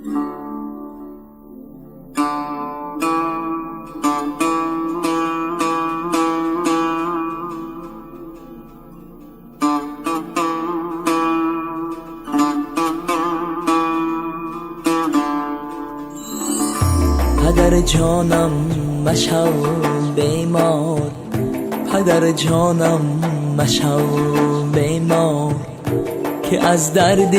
پدر جانم مشو بیمار، پدر جانم مشو بیمار، که از درد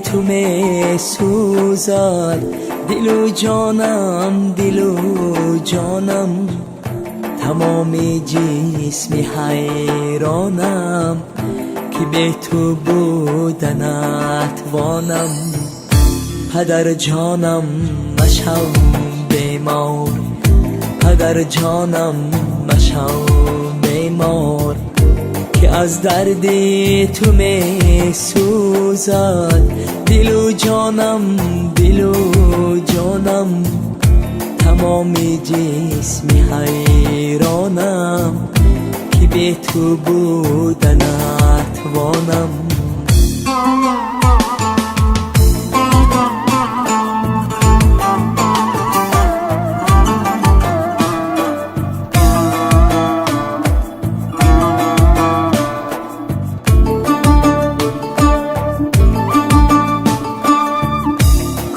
تو می سوزد دل و جانم، دل و جانم. تمامی جسمی حیرانم که به تو بودنت وانم. پدر جانم مشو بیمار، پدر جانم مشو بیمار، که از درد تو می سوزد دل و جانم، دل و جانم. تمامی جسمی حیرانم که به تو بودنت وانم.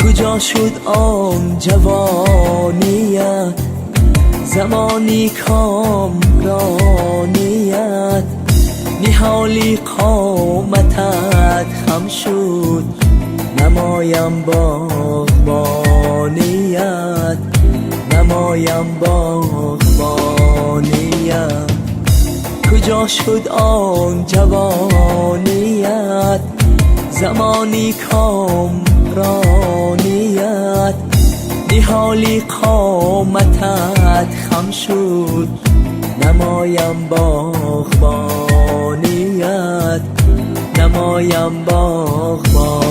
کجا شد آن جوانیت، زمانی کامرانیت، نهالی قامتت خم شد نمایم باغبانیت، نمایم باغبانیت. کجا شد آن جوانیت، زمانی کامرانیت، نهالی قامتت خم شد نمایم باغبانیت، نمایم باغبانیت.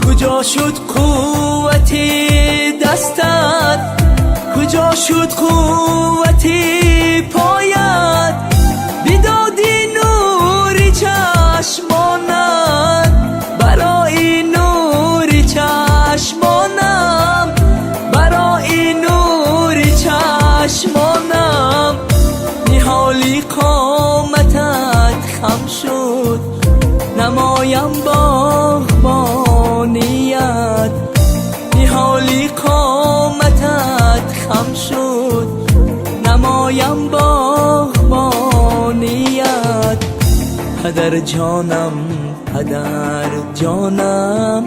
کجا شد قوت دستت، کجا شد قوت پایت، بیدادی نور چشمانت، برای نور چشمانم، برای نور چشمانم. نهالی قامتت خم شد نمایم باغبانیت، نهالی قامتت خم شد نمایم باغبانیت. پدر جانم، پدر جانم،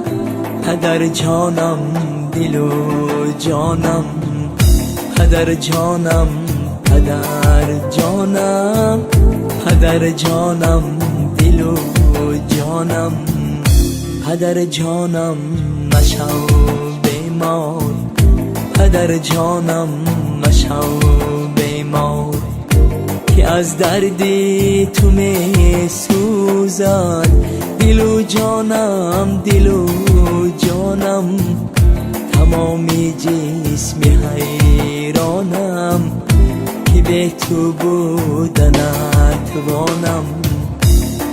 پدر جانم، دل و جانم. پدر جانم، پدر جانم، پدر جانم، دل و جانم. پدر جانم مشو بیمار، پدر جانم مشو بیمار، که از درد تو می سوزد دل و جانم، دل و جانم. تمامی جسمی حیرانم که به تو بودنت وانم.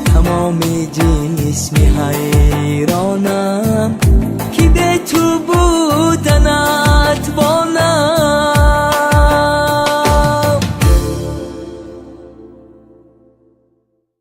تمامی جسمی حیرانم